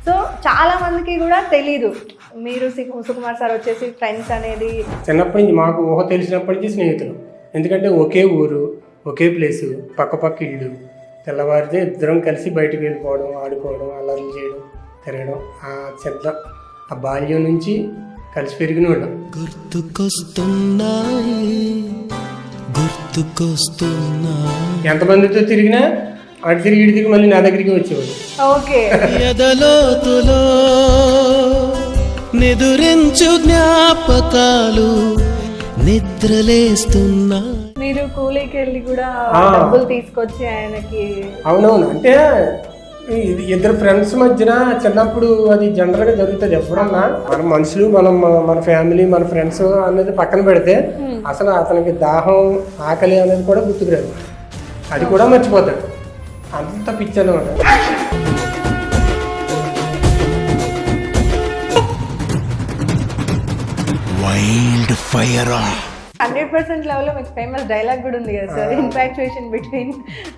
So చాలా మందికి కూడా తెలీదు మీరు సుకుమార్ సార్ వచ్చేసి ఫ్రెండ్స్ అనేది. చిన్నప్పటి నుంచి మాకు ఊహ తెలిసినప్పటి నుంచి స్నేహితులు. ఎందుకంటే ఒకే ఊరు, ఒకే ప్లేసు, పక్క ఇల్లు. తెల్లవారితే ఇద్దరం కలిసి బయటకు వెళ్ళిపోవడం, ఆడుకోవడం, అల్లర్లు చేయడం, తిరగడం. ఆ బాల్యం నుంచి కలిసి పెరిగిన వాళ్ళం. ఎంతమందితో తిరిగినా అటు తిరిగి ఇటు తిరిగి మళ్ళీ నా దగ్గరికి వచ్చేవాడు. ఓకే. ఎదలోతులో నిదురించు జ్ఞాపకాలు నిద్రలేస్తున్నా. మీరు కూలీకి వెళ్ళి కూడా డబ్బులు తీసుకొచ్చి ఆయనకి. అవునవును. అంటే ఇద్దరు ఫ్రెండ్స్ మధ్యన చిన్నప్పుడు అది జనరల్గా జరుగుతుంది. ఎప్పుడన్నా మన మనుషులు, మన ఫ్యామిలీ, మన ఫ్రెండ్స్ అనేది పక్కన పెడితే అసలు అతనికి దాహం, ఆకలి అనేది కూడా గుర్తుకురాదు. అది కూడా మర్చిపోతాడు. అంత పిచ్చి అన్నమాట. వైల్డ్ ఫైర్ 100% లెవెల్లో మీకు ఫేమస్ డైలాగ్ కూడా ఉంది కదా sir, infatuation between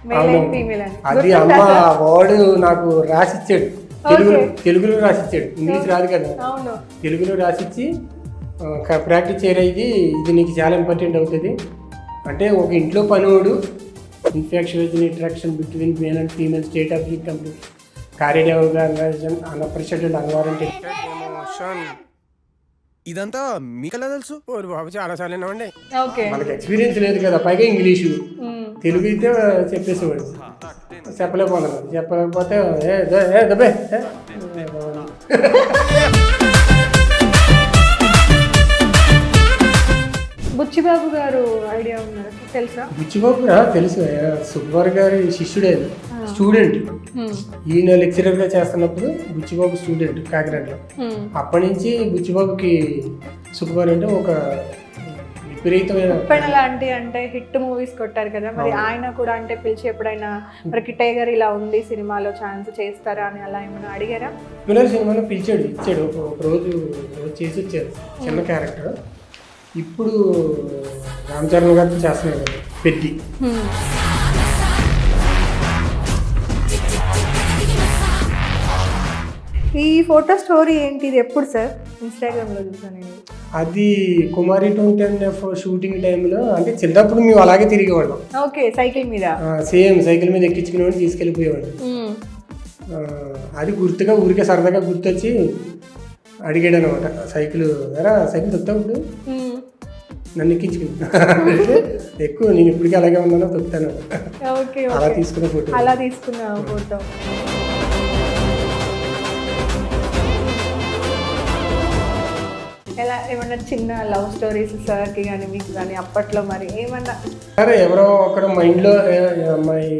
male and female అని. అది అమ్మ వాడు నాకు రాసిచ్చాడు. తెలుగులో రాసిచ్చాడు. ఇంగ్లీష్ రాదు కదా, తెలుగులో రాసిచ్చి ప్రాక్టీస్ చేయరా, ఇది నీకు చాలా ఇంపార్టెంట్ అవుతుంది. అంటే ఒక ఇంట్లో పనివాడు infatuation interaction between male and female state of the complete carried out unappreciated unwarranted. ఇదంతా మీకెలా తెలుసు? బాబు చాలా సార్లు ఉండే. మనకి ఎక్స్పీరియన్స్ లేదు కదా, పైగా ఇంగ్లీషు. తెలుగు అయితే చెప్పేసేవాడు. చెప్పలేకపోతే దబ్బే. బుచ్చిబాబు గారు ఐడియా ఉన్నారు, తెలుసా? బుచ్చిబాబు తెలుసు. సుకుమార్ గారి శిష్యుడే, స్టూడెంట్. ఈయన లెక్చరర్ గా చేస్తున్నప్పుడు బుచ్చిబాబు స్టూడెంట్ కాకినాడలో. అప్పటి నుంచి బుచ్చిబాబుకి సుకుమార్ అంటే ఒక విపరీతమైన లాంటి అంటే హిట్ మూవీస్ కొట్టారు కదా, మరి ఆయన కూడా అంటే పిలిచి ఎప్పుడైనా మరి కిట్టయ్య గారు ఇలా ఉంది సినిమాలో ఛాన్స్ చేస్తారా అని అలా ఏమైనా అడిగారా? పిల్లల సినిమాలో పిలిచాడు, ఇచ్చాడు. ఒక రోజు చేసి వచ్చారు, చిన్న క్యారెక్టర్. ఇప్పుడు రామ్ చరణ్ గారితో చేస్తున్నారు కదా పెద్ది. ఈ ఫోటో స్టోరీ ఏంటి, ఇది ఎప్పుడు సార్? ఇన్స్టాగ్రామ్లో చూసాను. అది కుమారి 2010 షూటింగ్ టైంలో, అంటే చిన్నప్పుడు మేము అలాగే తిరిగేవాళ్ళం. ఓకే, సైకిల్ మీద. సేమ్ సైకిల్ మీద ఎక్కించుకునేవాడు, తీసుకెళ్ళిపోయేవాడు. అది గుర్తుగా ఊరికే సరదాగా గుర్తొచ్చి అడిగాడు అనమాట. సైకిల్ తొక్కుతావు ఇప్పుడు, నన్ను ఎక్కించుకుని ఎక్కువ నేను ఇప్పటికీ అలాగే ఉన్నానో తొక్కుతాను. అలా తీసుకున్న ఫోటో. ఎలా ఏమన్నా చిన్న లవ్ స్టోరీస్ సార్కి కానీ మీకు కానీ అప్పట్లో మరి ఏమన్నా? సరే, ఎవరో ఒకరు మైండ్లో అమ్మాయి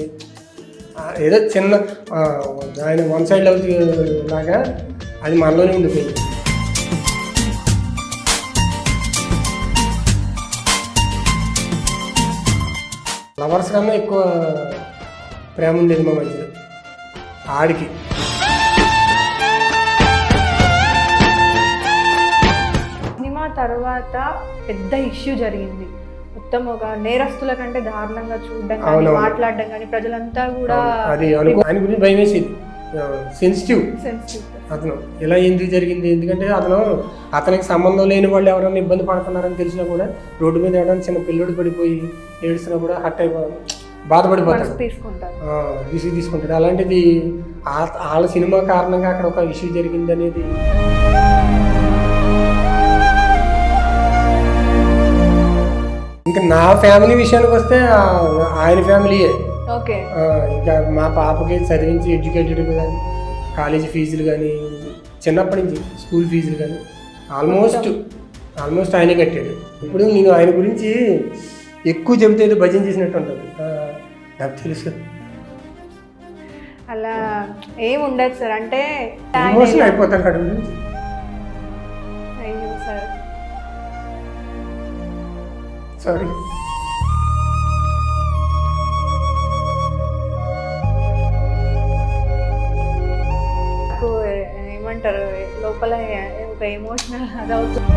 ఏదో చిన్న ఆయన వన్ సైడ్ లవ్ లాగా అది మనలోనే ఉండిపోయింది. లవర్స్ కన్నా ఎక్కువ ప్రేమ ఉండేది మా మధ్యలో ఆడికి. తర్వాత పెద్ద ఇష్యూ జరిగింది, మొత్తం ఒక నేరస్తుల కంటే దారుణంగా చూడడం కానీ మాట్లాడడం కానీ ప్రజలంతా కూడా. అది ఆయన గురించి భయం వేసేది. సెన్సిటివ్ అతను. ఇలా ఎందుకు జరిగింది, ఎందుకంటే అతనికి సంబంధం లేని వాళ్ళు ఎవరైనా ఇబ్బంది పడుతున్నారని తెలిసినా కూడా రోడ్డు మీద ఎవరైనా చిన్న పిల్లడు పడిపోయి ఏడుస్తున్నా కూడా హర్ట్ అయిపోయి బాధపడిపోతాడు, తీసుకుంటాడు. అలాంటిది వాళ్ళ సినిమా కారణంగా అక్కడ ఒక ఇష్యూ జరిగింది అనేది. ఇంకా నా ఫ్యామిలీ విషయానికి వస్తే ఆయన ఫ్యామిలీయే. ఇంకా మా పాపకి చదివించి ఎడ్యుకేటెడ్ కానీ, కాలేజీ ఫీజులు కానీ, చిన్నప్పటి నుంచి స్కూల్ ఫీజులు కానీ ఆల్మోస్ట్ ఆయనే కట్టాడు. ఇప్పుడు నేను ఆయన గురించి ఎక్కువ చెబితే ఏదో భజన చేసినట్టు ఉంటుంది, నాకు తెలుసు. అలా ఏం ఉండదు సార్, అంటే ఎమోషన్ అయిపోతాను అక్కడ గురించి. సారీ. ఏమంటారు లోపల ఒక ఎమోషనల్ అది అవుతుంది.